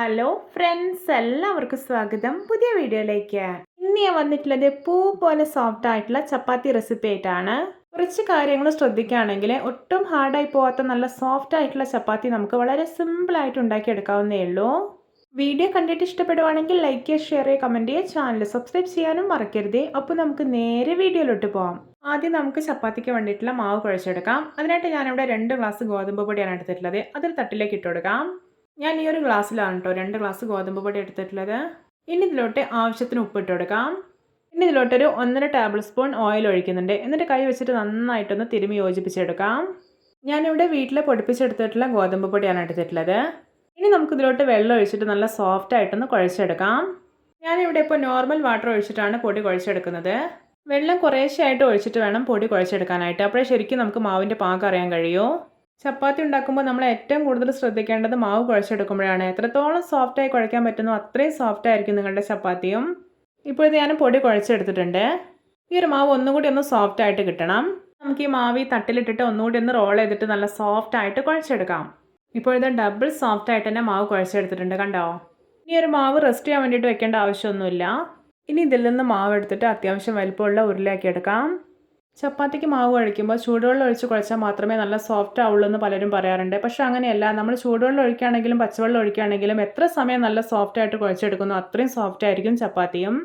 Hello friends, എല്ലാവർക്കും സ്വാഗതം പുതിയ വീഡിയോയിലേക്ക്. ഇന്ന് ഞാൻ വന്നിട്ടുള്ളത് പൂ പോലെ സോഫ്റ്റ് ആയിട്ടുള്ള ചപ്പാത്തി റെസിപ്പി ആയിട്ടാണ്. കുറച്ച് കാര്യങ്ങൾ ശ്രദ്ധിക്കുകയാണെങ്കിൽ ഒട്ടും ഹാർഡായി പോവാത്ത നല്ല സോഫ്റ്റ് ആയിട്ടുള്ള ചപ്പാത്തി നമുക്ക് വളരെ സിമ്പിൾ ആയിട്ട് ഉണ്ടാക്കിയെടുക്കാവുന്നേ ഉള്ളൂ. വീഡിയോ കണ്ടിട്ട് ഇഷ്ടപ്പെടുവാണെങ്കിൽ ലൈക്ക് ചെയ്യുക, ഷെയർ ചെയ്യുക, കമൻറ്റ് ചെയ്യുക, ചാനൽ സബ്സ്ക്രൈബ് ചെയ്യാനും മറക്കരുതേ. അപ്പോൾ നമുക്ക് നേരെ വീഡിയോയിലോട്ട് പോകാം. ആദ്യം നമുക്ക് ചപ്പാത്തിക്ക് വേണ്ടിയിട്ടുള്ള മാവ് കുഴച്ചെടുക്കാം. അതിനായിട്ട് ഞാനിവിടെ 2 ഗ്ലാസ് ഗോതമ്പ് പൊടിയാണ് എടുത്തിട്ടുള്ളത്. അതൊരു തട്ടിലേക്ക് ഇട്ട് കൊടുക്കാം. ഞാൻ ഈ ഒരു ഗ്ലാസ്സിലാണ് കേട്ടോ 2 ഗ്ലാസ് ഗോതമ്പ് പൊടി എടുത്തിട്ടുള്ളത്. ഇനി ഇതിലോട്ട് ആവശ്യത്തിന് ഉപ്പിട്ട് കൊടുക്കാം. ഇനി ഇതിലോട്ടൊരു 1.5 ടേബിൾ സ്പൂൺ ഓയിൽ ഒഴിക്കുന്നുണ്ട്. എന്നിട്ട് കൈ വെച്ചിട്ട് നന്നായിട്ടൊന്ന് തിരുമ്മി യോജിപ്പിച്ചെടുക്കാം. ഞാനിവിടെ വീട്ടിൽ പൊടിപ്പിച്ചെടുത്തിട്ടുള്ള ഗോതമ്പ് പൊടിയാണ് എടുത്തിട്ടുള്ളത്. ഇനി നമുക്കിതിലോട്ട് വെള്ളം ഒഴിച്ചിട്ട് നല്ല സോഫ്റ്റ് ആയിട്ടൊന്ന് കുഴച്ചെടുക്കാം. ഞാനിവിടെ ഇപ്പോൾ നോർമൽ വാട്ടർ ഒഴിച്ചിട്ടാണ് പൊടി കുഴച്ചെടുക്കുന്നത്. വെള്ളം കുറേശ്ശെയായിട്ട് ഒഴിച്ചിട്ട് വേണം പൊടി കുഴച്ചെടുക്കാനായിട്ട്. അപ്പോഴേ ശരിക്കും നമുക്ക് മാവിൻ്റെ പാകം അറിയാൻ കഴിയൂ. ചപ്പാത്തി ഉണ്ടാക്കുമ്പോൾ നമ്മൾ ഏറ്റവും കൂടുതൽ ശ്രദ്ധിക്കേണ്ടത് മാവ് കുഴച്ചെടുക്കുമ്പോഴാണ്. എത്രത്തോളം സോഫ്റ്റായി കുഴയ്ക്കാൻ പറ്റുന്നോ അത്രയും സോഫ്റ്റ് ആയിരിക്കും നിങ്ങളുടെ ചപ്പാത്തിയും. ഇപ്പോൾ ഇത് ഞാൻ പൊടി കുഴച്ചെടുത്തിട്ടുണ്ട്. ഈ ഒരു മാവ് ഒന്നുകൂടി ഒന്ന് സോഫ്റ്റ് ആയിട്ട് കിട്ടണം. നമുക്ക് ഈ മാവ് ഈ തട്ടിലിട്ടിട്ട് ഒന്നുകൂടി ഒന്ന് റോൾ ചെയ്തിട്ട് നല്ല സോഫ്റ്റ് ആയിട്ട് കുഴച്ചെടുക്കാം. ഇപ്പോൾ ഇത് ഡബിൾ സോഫ്റ്റ് ആയിട്ട് തന്നെ മാവ് കുഴച്ചെടുത്തിട്ടുണ്ട്, കണ്ടോ? ഇനി ഒരു മാവ് റെസ്റ്റ് ചെയ്യാൻ വേണ്ടിയിട്ട് വെക്കേണ്ട ആവശ്യമൊന്നുമില്ല. ഇനി ഇതിൽ നിന്ന് മാവ് എടുത്തിട്ട് അത്യാവശ്യം വലിപ്പമുള്ള ഉരുളയാക്കി എടുക്കാം. ചപ്പാത്തിക്ക് മാവ് കുഴയ്ക്കുമ്പോൾ ചൂടുവെള്ളം ഒഴിച്ച് കുഴച്ചാൽ മാത്രമേ നല്ല സോഫ്റ്റ് ആവുള്ളൂ എന്ന് പലരും പറയാറുണ്ട്. പക്ഷേ അങ്ങനെയല്ല. നമ്മൾ ചൂടുവെള്ളം ഒഴിക്കുകയാണെങ്കിലും പച്ചവെള്ളം ഒഴിക്കുകയാണെങ്കിലും എത്ര സമയം നല്ല സോഫ്റ്റ് ആയിട്ട് കുഴച്ചെടുക്കുന്നു അത്രയും സോഫ്റ്റ് ആയിരിക്കും ചപ്പാത്തിയും.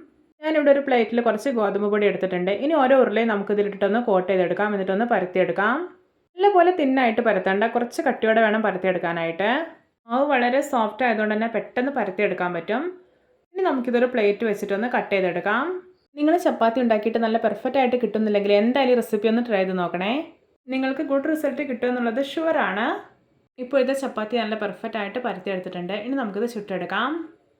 ഞാനിവിടെ ഒരു പ്ലേറ്റിൽ കുറച്ച് ഗോതമ്പ് പൊടി എടുത്തിട്ടുണ്ട്. ഇനി ഓരോ ഉരുളയും നമുക്കിതിലിട്ടൊന്ന് കോട്ട് ചെയ്തെടുക്കാം. എന്നിട്ടൊന്ന് പരത്തിയെടുക്കാം. നല്ലപോലെ തിന്നായിട്ട് പരത്തേണ്ട, കുറച്ച് കട്ടിയോടെ വേണം പരത്തിയെടുക്കാനായിട്ട്. മാവ് വളരെ സോഫ്റ്റ് ആയതുകൊണ്ട് തന്നെ പെട്ടെന്ന് പരത്തിയെടുക്കാൻ പറ്റും. ഇനി നമുക്കിതൊരു പ്ലേറ്റ് വെച്ചിട്ടൊന്ന് കട്ട് ചെയ്തെടുക്കാം. നിങ്ങൾ ചപ്പാത്തി ഉണ്ടാക്കിയിട്ട് നല്ല പെർഫെക്റ്റ് ആയിട്ട് കിട്ടുന്നില്ലെങ്കിൽ എന്തായാലും ഈ റെസിപ്പി ഒന്ന് ട്രൈ ചെയ്ത് നോക്കണേ. നിങ്ങൾക്ക് ഗുഡ് റിസൾട്ട് കിട്ടുമെന്നുള്ളത് ഷുവറാണ്. ഇപ്പോഴത്തെ ചപ്പാത്തി നല്ല പെർഫെക്റ്റ് ആയിട്ട് പരത്തിയെടുത്തിട്ടുണ്ട്. ഇനി നമുക്കിത് ചുട്ടെടുക്കാം.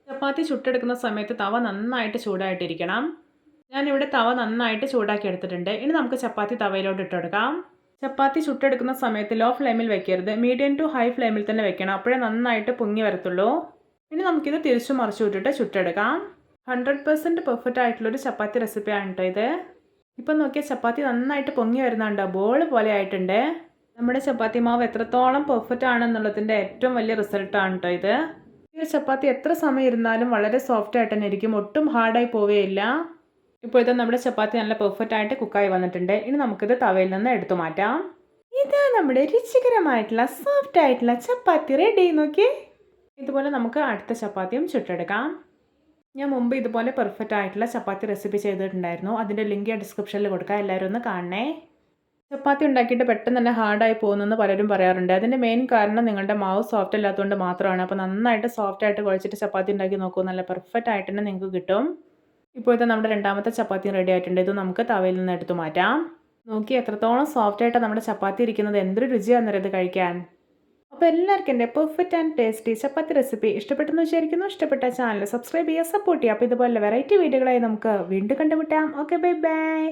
ചപ്പാത്തി ചുട്ടെടുക്കുന്ന സമയത്ത് തവ നന്നായിട്ട് ചൂടായിട്ടിരിക്കണം. ഞാനിവിടെ തവ നന്നായിട്ട് ചൂടാക്കി എടുത്തിട്ടുണ്ട്. ഇനി നമുക്ക് ചപ്പാത്തി തവയിലോട്ട് ഇട്ടെടുക്കാം. ചപ്പാത്തി ചുട്ടെടുക്കുന്ന സമയത്ത് ലോ ഫ്ലെയിമിൽ വെക്കരുത്, മീഡിയം ടു ഹൈ ഫ്ലെയിമിൽ തന്നെ വെക്കണം. അപ്പോഴേ നന്നായിട്ട് പൊങ്ങി വരത്തുള്ളൂ. ഇനി നമുക്കിത് തിരിച്ചു മറിച്ചു വിട്ടിട്ട് ചുട്ടെടുക്കാം. 100% പെർഫെക്റ്റ് ആയിട്ടുള്ളൊരു ചപ്പാത്തി റെസിപ്പിയാണ് കേട്ടോ ഇത്. ഇപ്പം നോക്കിയാൽ ചപ്പാത്തി നന്നായിട്ട് പൊങ്ങി വരുന്നുണ്ടോ, ബോൾ പോലെ ആയിട്ടുണ്ട്. നമ്മുടെ ചപ്പാത്തി മാവ് എത്രത്തോളം പെർഫെക്റ്റ് ആണെന്നുള്ളതിൻ്റെ ഏറ്റവും വലിയ റിസൾട്ടാണ് കേട്ടോ ഇത്. ഈ ഒരു ചപ്പാത്തി എത്ര സമയം ഇരുന്നാലും വളരെ സോഫ്റ്റ് ആയിട്ട് തന്നെ ഇരിക്കും, ഒട്ടും ഹാർഡായി പോവുകയില്ല. ഇപ്പോഴത്തെ നമ്മുടെ ചപ്പാത്തി നല്ല പെർഫെക്റ്റ് ആയിട്ട് കുക്കായി വന്നിട്ടുണ്ട്. ഇനി നമുക്കിത് തവയിൽ നിന്ന് എടുത്തു മാറ്റാം. ഇതാ നമ്മുടെ രുചികരമായിട്ടുള്ള സോഫ്റ്റ് ആയിട്ടുള്ള ചപ്പാത്തി റെഡി. നോക്കി, ഇതുപോലെ നമുക്ക് അടുത്ത ചപ്പാത്തിയും ചുട്ടെടുക്കാം. ഞാൻ മുമ്പ് ഇതുപോലെ പെർഫെക്റ്റ് ആയിട്ടുള്ള ചപ്പാത്തി റെസിപ്പി ചെയ്തിട്ടുണ്ടായിരുന്നു. അതിൻ്റെ ലിങ്ക് ഡിസ്ക്രിപ്ഷനിൽ കൊടുക്കാം, എല്ലാവരും ഒന്ന് കാണണേ. ചപ്പാത്തി ഉണ്ടാക്കിയിട്ട് പെട്ടെന്ന് തന്നെ ഹാർഡായി പോകുന്നെന്ന് പലരും പറയാറുണ്ട്. അതിൻ്റെ മെയിൻ കാരണം നിങ്ങളുടെ മാവ് സോഫ്റ്റ് അല്ലാത്തതുകൊണ്ട് മാത്രമാണ്. അപ്പോൾ നന്നായിട്ട് സോഫ്റ്റ് ആയിട്ട് കുഴച്ചിട്ട് ചപ്പാത്തി ഉണ്ടാക്കി നോക്കൂ, നല്ല പെർഫെക്റ്റ് ആയിട്ട് തന്നെ നിങ്ങൾക്ക് കിട്ടും. ഇപ്പോഴത്തെ നമ്മുടെ രണ്ടാമത്തെ ചപ്പാത്തി റെഡി ആയിട്ടുണ്ട്. ഇത് നമുക്ക് തവയിൽ നിന്ന് എടുത്തു മാറ്റാം. നോക്കി എത്രത്തോളം സോഫ്റ്റ് ആയിട്ടാണ് നമ്മുടെ ചപ്പാത്തി ഇരിക്കുന്നത്. എന്തൊരു രുചിയാണെന്നറിയത് കഴിക്കാൻ. അപ്പോൾ എല്ലാവർക്കും എൻ്റെ perfect and tasty chapati recipe ഇഷ്ടപ്പെട്ടെന്ന് വിചാരിക്കുന്നു. ഇഷ്ടപ്പെട്ട ചാനൽ സബ്സ്ക്രൈബ് ചെയ്യുക, സപ്പോർട്ട് ചെയ്യുക. അപ്പോൾ ഇതുപോലെ വെറൈറ്റി വീഡിയോകളായി നമുക്ക് വീണ്ടും കണ്ടുമുട്ടാം. Okay, bye bye.